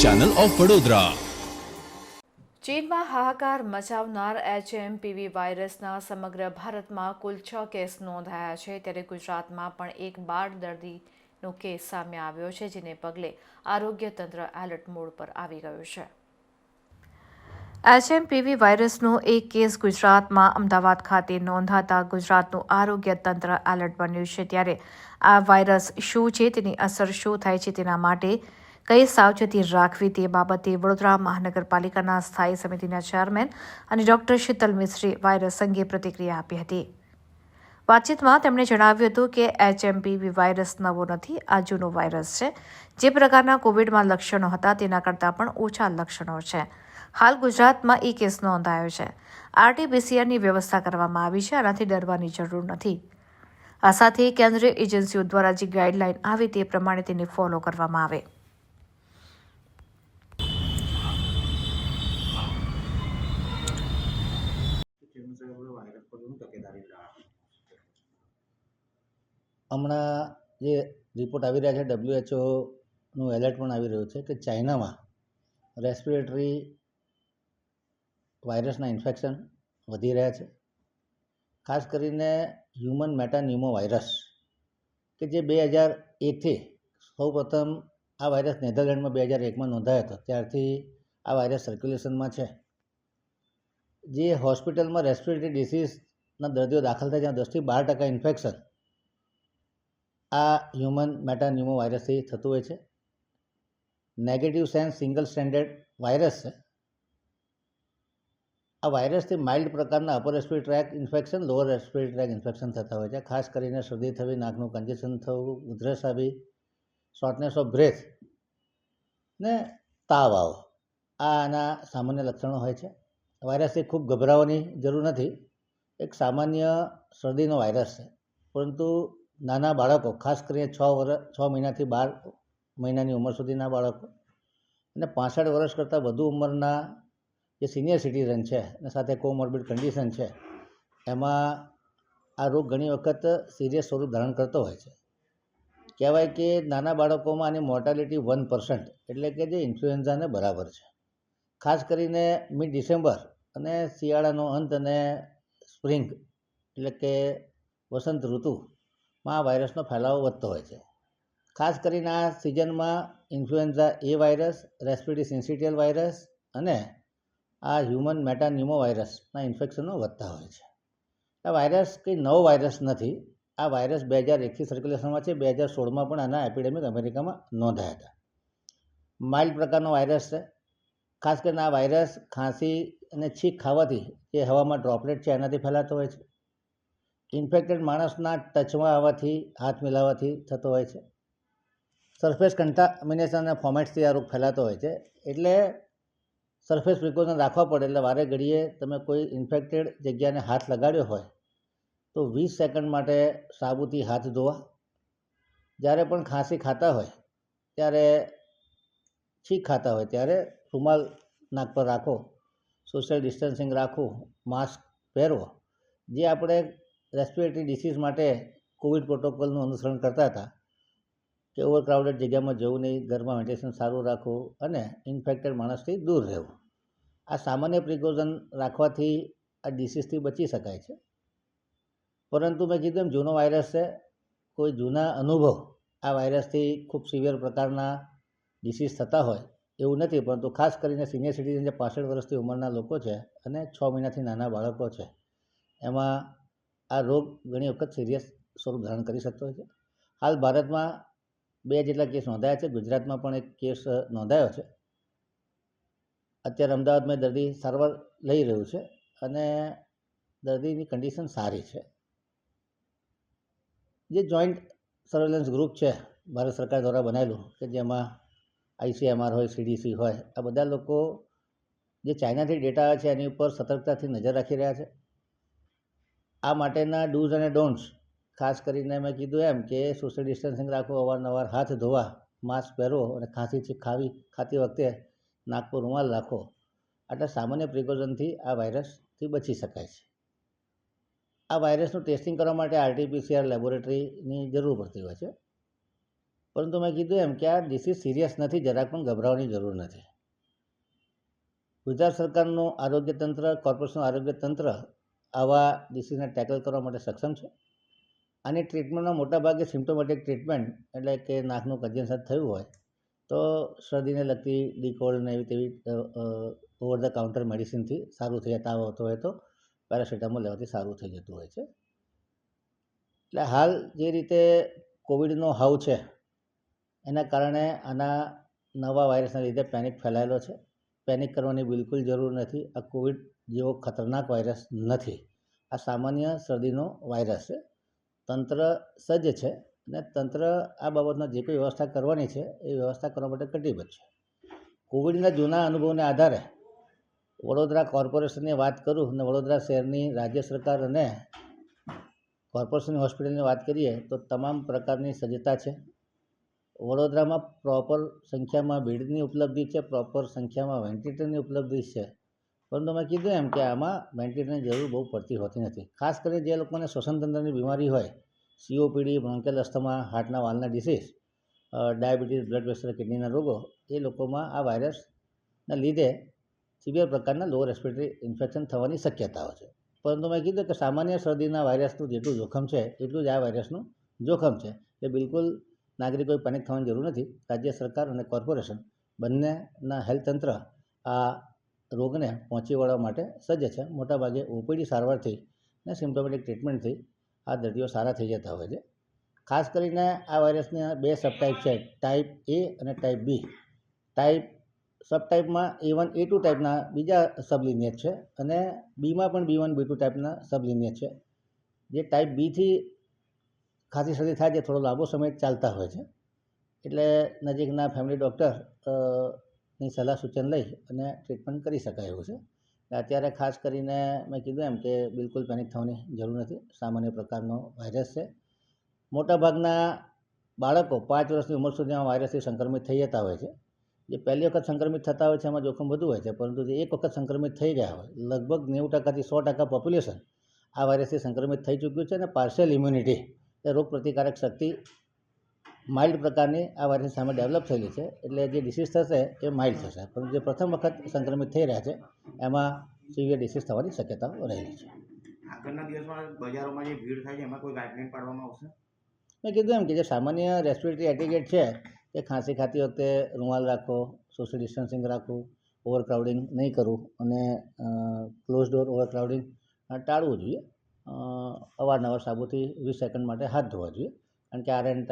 Channel of Vadodara. ચીનમાં હાહાકાર મચાવનાર HMPV વાયરસના સમગ્ર ભારતમાં કુલ 6 કેસ નોંધાયા છે, ત્યારે ગુજરાતમાં પણ એક બાળ દર્દીનો કેસ સામે આવ્યો છે, જેને પગલે આરોગ્ય તંત્ર એલર્ટ મોડ પર આવી ગયું છે। HMPV વાયરસનો એક કેસ ગુજરાતમાં અમદાવાદ ખાતે નોંધાતા ગુજરાતનું આરોગ્ય તંત્ર એલર્ટ બન્યું છે, ત્યારે આ વાયરસ શું છે, તેની અસર શું થાય છે, તેના માટે કઈ સાવચેતી રાખવી તે બાબતે વડોદરા મહાનગરપાલિકાના સ્થાયી સમિતિના ચેરમેન અને ડોક્ટર શીતલ મિસ્ત્રીએ વાયરસ અંગે પ્રતિક્રિયા આપી હતી। વાતચીતમાં તેમણે જણાવ્યું હતું કે HMPV વાયરસ નવો નથી, આ જૂનો વાયરસ છે। જે પ્રકારના કોવિડમાં લક્ષણો હતા તેના કરતાં પણ ઓછા લક્ષણો છે। હાલ ગુજરાતમાં એક કેસ નોંધાયો છે। RT-PCRની વ્યવસ્થા કરવામાં આવી છે, આનાથી ડરવાની જરૂર નથી। આ સાથે કેન્દ્રીય એજન્સીઓ દ્વારા જે ગાઈડલાઈન આવે તે પ્રમાણે તેને ફોલો કરવામાં આવે। હમણાં જે રિપોર્ટ આવી રહ્યા છે, WHOનું એલર્ટ પણ આવી રહ્યું છે કે ચાઇનામાં રેસ્પિરેટરી વાયરસના ઇન્ફેક્શન વધી રહ્યા છે। ખાસ કરીને હ્યુમન મેટાન્યુમો વાયરસ કે જે 2001થી સૌપ્રથમ આ વાયરસ નેધરલેન્ડમાં 2001માં નોંધાયો હતો, ત્યારથી આ વાયરસ સર્ક્યુલેશનમાં છે। જે હોસ્પિટલમાં રેસ્પિરેટરી ડિસીઝના દર્દીઓ દાખલ થાય ત્યાં 10 થી 12% ઇન્ફેક્શન આ હ્યુમન મેટાન્યુમો વાયરસથી થતું હોય છે। Negative sense single stranded virus છે। આ વાયરસથી માઇલ્ડ પ્રકારના upper respiratory track infection, lower respiratory track infection થતા હોય છે। ખાસ કરીને શરદી થવી, નાકનું કન્જેશન થવું, ઉધરસ આવી, શોર્ટનેસ ઓફ બ્રેથ ને તાવ આવો, આ આના સામાન્ય લક્ષણો હોય છે। વાયરસથી ખૂબ ગભરાવાની જરૂર નથી, એક સામાન્ય શરદીનો વાયરસ છે, પરંતુ નાના બાળકો, ખાસ કરીને 6 મહિનાથી 12 મહિનાની ઉંમર સુધીના બાળકો અને 65 વર્ષ કરતાં વધુ ઉંમરના જે સિનિયર સિટીઝન છે અને સાથે કોમોર્બિડ કન્ડિશન છે, એમાં આ રોગ ઘણી વખત સિરિયસ સ્વરૂપ ધારણ કરતો હોય છે। કહેવાય કે નાના બાળકોમાં આની મોર્ટાલિટી 1%, એટલે કે જે ઇન્ફ્લુએન્ઝાને બરાબર છે। ખાસ કરીને મિડ ડિસેમ્બર અને શિયાળાનો અંત અને સ્પ્રિંગ એટલે કે વસંત ઋતુમાં આ વાયરસનો ફેલાવો વધતો હોય છે। ખાસ કરીને આ સિઝનમાં ઇન્ફ્લુએન્ઝા એ વાયરસ, રેસ્પિરેટરી સિન્સિટિયલ વાયરસ અને આ હ્યુમન મેટાન્યુમો વાયરસના ઇન્ફેક્શનો વધતા હોય છે। આ વાયરસ કંઈ નવો વાયરસ નથી। આ વાયરસ 2001થી સર્ક્યુલેશનમાં છે। 2016માં પણ આના એપિડેમિક અમેરિકામાં નોંધાયા હતા। માઇલ્ડ પ્રકારનો વાયરસ છે। ખાસ કરીને આ વાયરસ ખાંસી અને છીંક ખાવાથી, જે હવામાં ડ્રોપલેટ છે, એનાથી ફેલાતો હોય છે। ઇન્ફેક્ટેડ માણસના ટચમાં આવવાથી, હાથ મિલાવવાથી થતો હોય છે। સરફેસ કન્ટામિનેશન અને ફોમેટ્સથી આ રોગ ફેલાતો હોય છે। એટલે સરફેસ પ્રિકોશન રાખવા પડે। એટલે વારે ઘડીએ તમે કોઈ ઇન્ફેક્ટેડ જગ્યાને હાથ લગાડ્યો હોય તો 20 સેકન્ડ માટે સાબુથી હાથ ધોવા। જ્યારે પણ ખાંસી ખાતા હોય ત્યારે, છીંક ખાતા હોય ત્યારે રૂમાલ નાક પર રાખો, સોશિયલ ડિસ્ટન્સિંગ રાખવું, માસ્ક પહેરવો। જે આપણે રેસ્પિરેટરી ડિસીઝ માટે કોવિડ પ્રોટોકોલનું અનુસરણ કરતા હતા કે ઓવરક્રાઉડેડ જગ્યામાં જવું નહીં, ઘરમાં વેન્ટિલેશન સારું રાખવું અને ઇન્ફેક્ટેડ માણસથી દૂર રહેવું, આ સામાન્ય પ્રિકોશન રાખવાથી આ ડિસીઝથી બચી શકાય છે। પરંતુ મેં કીધું એમ જૂનો વાયરસ છે, કોઈ જૂના અનુભવ આ વાયરસથી ખૂબ સિવિયર પ્રકારના ડિસીઝ થતા હોય એવું નથી। પરંતુ ખાસ કરીને સિનિયર સિટીઝન, જે 65 વર્ષથી ઉંમરના લોકો છે અને 6 મહિનાથી નાના બાળકો છે, એમાં આ રોગ ઘણી વખત સિરિયસ સ્વરૂપ ધારણ કરી શકતો હોય છે। હાલ ભારતમાં 2 જેટલા કેસ નોંધાયા છે। ગુજરાતમાં પણ એક કેસ નોંધાયો છે। અત્યારે અમદાવાદમાં દર્દી સારવાર લઈ રહ્યું છે અને દર્દીની કન્ડિશન સારી છે। જે જોઈન્ટ સર્વેલન્સ ગ્રુપ છે ભારત સરકાર દ્વારા બનાવેલું, કે જેમાં ICMR હોય, CDC હોય, આ બધા લોકો જે ચાઇનાથી ડેટા આવે છે એની ઉપર સતર્કતાથી નજર રાખી રહ્યા છે। આ માટેના ડૂઝ અને ડોન્ટ્સ, ખાસ કરીને મેં કીધું એમ કે સોશિયલ ડિસ્ટન્સિંગ રાખવું, અવારનવાર હાથ ધોવા, માસ્ક પહેરવો અને ખાંસી ખાતી વખતે નાક પર રૂમાલ રાખો, આટલા સામાન્ય પ્રિકોશનથી આ વાયરસથી બચી શકાય છે। આ વાયરસનું ટેસ્ટિંગ કરવા માટે RT-PCR લેબોરેટરીની જરૂર પડતી હોય છે। પરંતુ મેં કીધું એમ કે આ ડિસીઝ સિરિયસ નથી, જરાક પણ ગભરાવાની જરૂર નથી. ગુજરાત સરકારનું આરોગ્ય તંત્ર, કોર્પોરેશનનું આરોગ્ય તંત્ર આવા ડિસીઝને ટેકલ કરવા માટે સક્ષમ છે. આની ટ્રીટમેન્ટમાં મોટાભાગે સિમ્પ્ટોમેટિક ટ્રીટમેન્ટ, એટલે કે નાકનું કન્જેશન થયું હોય તો શરદીને લગતી ડીકોલ્ડ ને એવી તેવી ઓવર ધ કાઉન્ટર મેડિસિનથી સારું થઈ જાય. તાવ આવતો હોય તો પેરાસિટામોલ લેવાથી સારું થઈ જતું હોય છે. એટલે હાલ જે રીતે કોવિડનો હાવ છે એના કારણે આના નવા વાયરસના લીધે પેનિક ફેલાયેલો છે. પેનિક કરવાની બિલકુલ જરૂર નથી. આ કોવિડ જેવો ખતરનાક વાયરસ નથી. આ સામાન્ય શરદીનો વાયરસ છે. તંત્ર સજ્જ છે અને તંત્ર આ બાબતમાં જે કોઈ વ્યવસ્થા કરવાની છે એ વ્યવસ્થા કરવા માટે કટિબદ્ધ છે. કોવિડના જૂના અનુભવને આધારે વડોદરા કોર્પોરેશનની વાત કરું અને વડોદરા શહેરની રાજ્ય સરકાર અને કોર્પોરેશનની હોસ્પિટલની વાત કરીએ તો તમામ પ્રકારની સજ્જતા છે. વડોદરામાં પ્રોપર સંખ્યામાં બેડની ઉપલબ્ધિ છે, પ્રોપર સંખ્યામાં વેન્ટિલેટરની ઉપલબ્ધિ છે. પરંતુ મેં કીધું એમ કે આમાં વેન્ટિલેટરની જરૂર બહુ પડતી હોતી નથી. ખાસ કરીને જે લોકોને શ્વસનતંત્રની બીમારી હોય, COPD, બ્રોન્કિયલ અસ્થમા, હાર્ટના વાલ્વના ડિસીઝ, ડાયાબિટીસ, બ્લડ પ્રેશર, કિડનીના રોગો, એ લોકોમાં આ વાયરસના લીધે સિવિયર પ્રકારના લોઅર રેસ્પિરેટરી ઇન્ફેક્શન થવાની શક્યતાઓ છે. પરંતુ મેં કીધું કે સામાન્ય શરદીના વાયરસનું જેટલું જોખમ છે એટલું જ આ વાયરસનું જોખમ છે. એ બિલકુલ નાગરિકોએ પેનિક થવાની જરૂર નથી. રાજ્ય સરકાર અને કોર્પોરેશન બંનેના હેલ્થ તંત્ર આ રોગને પહોંચી વળવા માટે સજ્જ છે. મોટાભાગે OPD સારવારથી અને સિમ્પ્ટોમેટિક ટ્રીટમેન્ટથી આ દર્દીઓ સારા થઈ જતા હોય છે. ખાસ કરીને આ વાયરસના 2 સબટાઈપ છે, ટાઈપ A અને ટાઈપ B. સબટાઈપમાં A1, A2 ટાઈપના બીજા સબલિનિયજ છે અને બીમાં પણ B1, B2 ટાઈપના સબલિનિયજ છે. જે ટાઈપ બીથી ખાંસી શરદી થાય છે થોડો લાંબો સમય ચાલતા હોય છે. એટલે નજીકના ફેમિલી ડૉક્ટર ની સલાહ સૂચન લઈ અને ટ્રીટમેન્ટ કરી શકાય એવું છે. અત્યારે ખાસ કરીને મેં કીધું એમ કે બિલકુલ પેનિક થવાની જરૂર નથી. સામાન્ય પ્રકારનો વાયરસ છે. મોટાભાગના બાળકો 5 વર્ષની ઉંમર સુધીમાં વાયરસથી સંક્રમિત થઈ જતા હોય છે. જે પહેલી વખત સંક્રમિત થતા હોય છે એમાં જોખમ વધુ હોય છે, પરંતુ જે એક વખત સંક્રમિત થઈ ગયા હોય, લગભગ 90%થી 100% પોપ્યુલેશન આ વાયરસથી સંક્રમિત થઈ ચૂક્યું છે અને પાર્શિયલ ઇમ્યુનિટી, એ રોગ પ્રતિકારક શક્તિ માઇલ્ડ પ્રકારની આ વાયરસ સામે ડેવલપ થયેલી છે. એટલે જે ડિસીઝ થશે એ માઇલ્ડ થશે, પરંતુ જે પ્રથમ વખત સંક્રમિત થઈ રહ્યા છે એમાં સિવિયર ડિસીઝ થવાની શક્યતાઓ રહેલી છે. આગળના દિવસમાં બજારોમાં જે ભીડ થાય છે એમાં કોઈ ગાઈડલાઈન પાડવામાં આવશે? મેં કીધું એમ કે જે સામાન્ય રેસ્પિરેટરી એટિકેટ છે એ ખાંસી ખાતી વખતે રૂમાલ રાખો, સોશિયલ ડિસ્ટન્સિંગ રાખવું, ઓવરક્રાઉડિંગ નહીં કરવું અને ક્લોઝ ડોર ઓવરક્રાઉડિંગ ટાળવું જોઈએ. અવારનવાર સાબુથી 20 સેકન્ડ માટે હાથ ધોવા જોઈએ, કારણ કે RN ટાઈપ